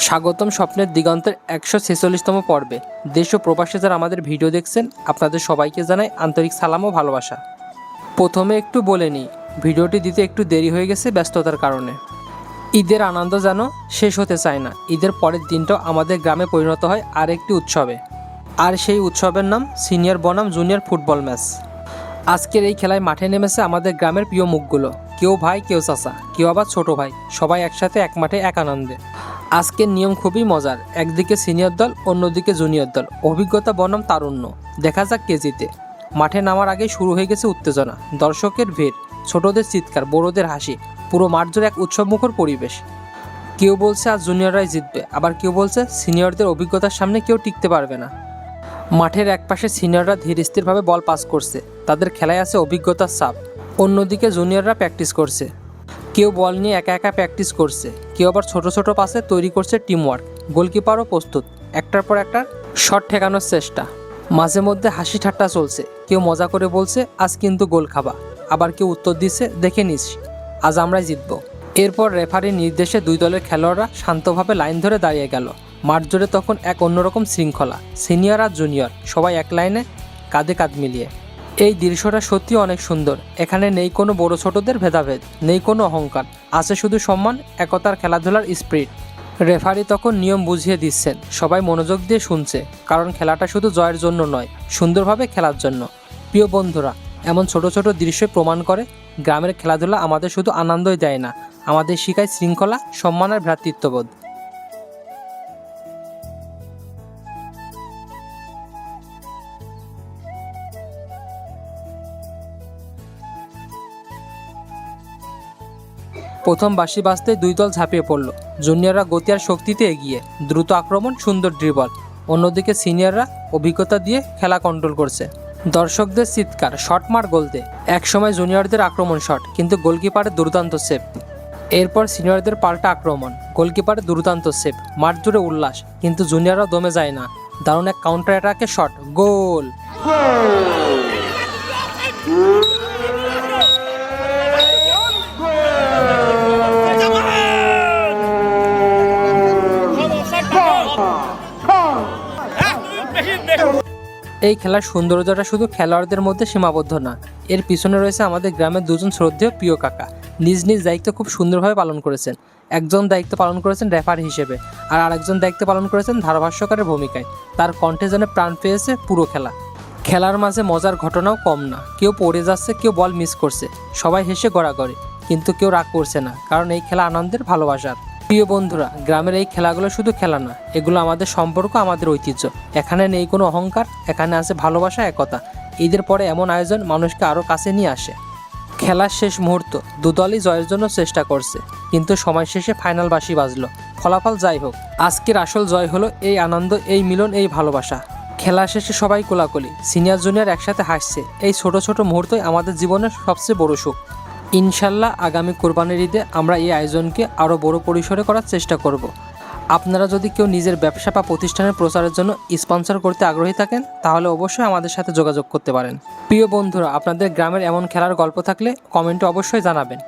স্বাগতম স্বপ্নের দিগন্তের 146তম পর্বে। দেশ ও প্রবাসে যারা আমাদের ভিডিও দেখছেন আপনাদের সবাইকে জানাই আন্তরিক সালাম ও ভালোবাসা। প্রথমে একটু বলে নিই, ভিডিওটি দিতে একটু দেরি হয়ে গেছে ব্যস্ততার কারণে। ঈদের আনন্দ যেন শেষ হতে চায় না। ঈদের পরের দিনটাও আমাদের গ্রামে পরিণত হয় আরেকটি উৎসবে, আর সেই উৎসবের নাম সিনিয়র বনাম জুনিয়র ফুটবল ম্যাচ। আজকের এই খেলায় মাঠে নেমেছে আমাদের গ্রামের প্রিয় মুখগুলো, কেউ ভাই, কেউ চাচা, কেউ আবার ছোট ভাই, সবাই একসাথে এক মাঠে এক আনন্দে। আজকের নিয়ম খুবই মজার, একদিকে সিনিয়র দল, অন্যদিকে জুনিয়র দল, অভিজ্ঞতা বনাম তারুণ্য। দেখা যাক কে জিতে। মাঠে নামার আগেই শুরু হয়ে গেছে উত্তেজনা, দর্শকের ভিড়, ছোটদের চিৎকার, বড়দের হাসি, পুরো মাঠ জুড়ে এক উৎসবমুখর পরিবেশ। কেউ বলছে আজ জুনিয়ররাই জিতবে, আবার কেউ বলছে সিনিয়রদের অভিজ্ঞতার সামনে কেউ টিকতে পারবে না। মাঠের একপাশে সিনিয়ররা ধীর স্থিরভাবে বল পাস করছে, তাদের খেলায় আছে অভিজ্ঞতার ছাপ। অন্যদিকে জুনিয়ররা প্র্যাকটিস করছে, কেউ বল নিয়ে একা একা প্র্যাকটিস করছে, কেউ আবার ছোট ছোট পাসে তৈরি করছে টিমওয়ার্ক। গোলকিপারও প্রস্তুত, একটার পর একটা শট ঠেকানোর চেষ্টা। মাঝে মধ্যে হাসি ঠাট্টা চলছে, কেউ মজা করে বলছে আজ কিন্তু গোল খাবা, আবার কেউ উত্তর দিচ্ছে দেখে নিস আজ আমরাই জিতব। এরপর রেফারির নির্দেশে দুই দলের খেলোয়াড়রা শান্তভাবে লাইন ধরে দাঁড়িয়ে গেল। মাঠ জুড়ে তখন এক অন্যরকম শৃঙ্খলা, সিনিয়র আর জুনিয়র সবাই এক লাইনে, কাঁধে কাঁধ মিলিয়ে। এই দৃশ্যটা সত্যি অনেক সুন্দর। এখানে নেই কোনো বড় ছোটদের ভেদাভেদ, নেই কোনো অহংকার, আছে শুধু সম্মান, একতার খেলাধুলার স্পিরিট। রেফারি তখন নিয়ম বুঝিয়ে দিচ্ছেন, সবাই মনোযোগ দিয়ে শুনছে, কারণ খেলাটা শুধু জয়ের জন্য নয়, সুন্দরভাবে খেলার জন্য। প্রিয় বন্ধুরা, এমন ছোট ছোট দৃশ্য প্রমাণ করে গ্রামের খেলাধুলা আমাদের শুধু আনন্দই দেয় না, আমাদের শেখায় শৃঙ্খলা, সম্মান আর ভ্রাতৃত্ববোধ। প্রথম বাঁশি বাজতে দুই দল ঝাঁপিয়ে পড়ল। জুনিয়ররা গতি আর শক্তিতে এগিয়ে, দ্রুত আক্রমণ, সুন্দর ড্রিবল। অন্যদিকে সিনিয়ররা অভিজ্ঞতা দিয়ে খেলা কন্ট্রোল করছে। দর্শকদের চিৎকার, শট মার, গোল দে। একসময় জুনিয়রদের আক্রমণ শট, কিন্তু গোলকিপারের দুর্দান্ত সেভ। এরপর সিনিয়রদের পাল্টা আক্রমণ, গোলকিপারের দুর্দান্ত সেভ। মাঠ জুড়ে উল্লাস, কিন্তু জুনিয়ররা দমে যায় না। দারুণ এক কাউন্টার অ্যাটাকে শট, গোল। এই খেলার সৌন্দর্যটা শুধু খেলোয়াড়দের মধ্যে সীমাবদ্ধ না, এর পিছনে রয়েছে আমাদের গ্রামের দুজন শ্রদ্ধেয় প্রিয় কাকা। নিজ নিজ দায়িত্ব খুব সুন্দরভাবে পালন করেছেন। একজন দায়িত্ব পালন করেছেন রেফারি হিসেবে, আর আরেকজন দায়িত্ব পালন করেছেন ধারাভাষ্যকারের ভূমিকায়। তার কণ্ঠে যেন প্রাণ পেয়েছে পুরো খেলা। খেলার মাঝে মজার ঘটনাও কম না, কেউ পড়ে যাচ্ছে, কেউ বল মিস করছে, সবাই হেসে গড়াগড়ি, কিন্তু কেউ রাগ করছে না, কারণ এই খেলা আনন্দের, ভালোবাসার। প্রিয় বন্ধুরা, গ্রামের এই খেলাগুলো শুধু খেলা না, এগুলো আমাদের সম্পর্ক, আমাদের ঐতিহ্য। এখানে নেই কোনো অহংকার, এখানে আছে ভালোবাসা, একতা। ঈদের পরে এমন আয়োজন মানুষকে আরও কাছে নিয়ে আসে। খেলার শেষ মুহূর্ত, দুদলই জয়ের জন্য চেষ্টা করছে, কিন্তু সময় শেষে ফাইনাল বাঁশি বাজলো। ফলাফল যাই হোক, আজকের আসল জয় হলো এই আনন্দ, এই মিলন, এই ভালোবাসা। খেলা শেষে সবাই কোলাকুলি, সিনিয়র জুনিয়র একসাথে হাসছে। এই ছোট ছোট মুহূর্তই আমাদের জীবনের সবচেয়ে বড় সুখ। ইনশাল্লাহ আগামী কোরবানির ঈদে আমরা এই আয়োজনকে আরও বড় পরিসরে করার চেষ্টা করব। আপনারা যদি কেউ নিজের ব্যবসা বা প্রতিষ্ঠানের প্রচারের জন্য স্পন্সর করতে আগ্রহী থাকেন, তাহলে অবশ্যই আমাদের সাথে যোগাযোগ করতে পারেন। প্রিয় বন্ধুরা, আপনাদের গ্রামের এমন খেলার গল্প থাকলে কমেন্টে অবশ্যই জানাবেন।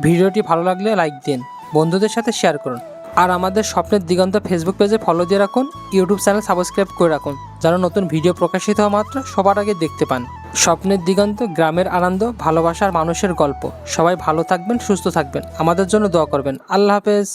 ভিডিওটি ভালো লাগলে লাইক দিন, বন্ধুদের সাথে শেয়ার করুন, আর আমাদের স্বপ্নের দিগন্ত ফেসবুক পেজে ফলো দিয়ে রাখুন, ইউটিউব চ্যানেল সাবস্ক্রাইব করে রাখুন, যেন নতুন ভিডিও প্রকাশিত হওয়া মাত্র সবার আগে দেখতে পান। স্বপ্নের দিগন্ত, গ্রামের আনন্দ, ভালোবাসার মানুষের গল্প। সবাই ভালো থাকবেন, সুস্থ থাকবেন, আমাদের জন্য দোয়া করবেন। আল্লাহ হাফেজ।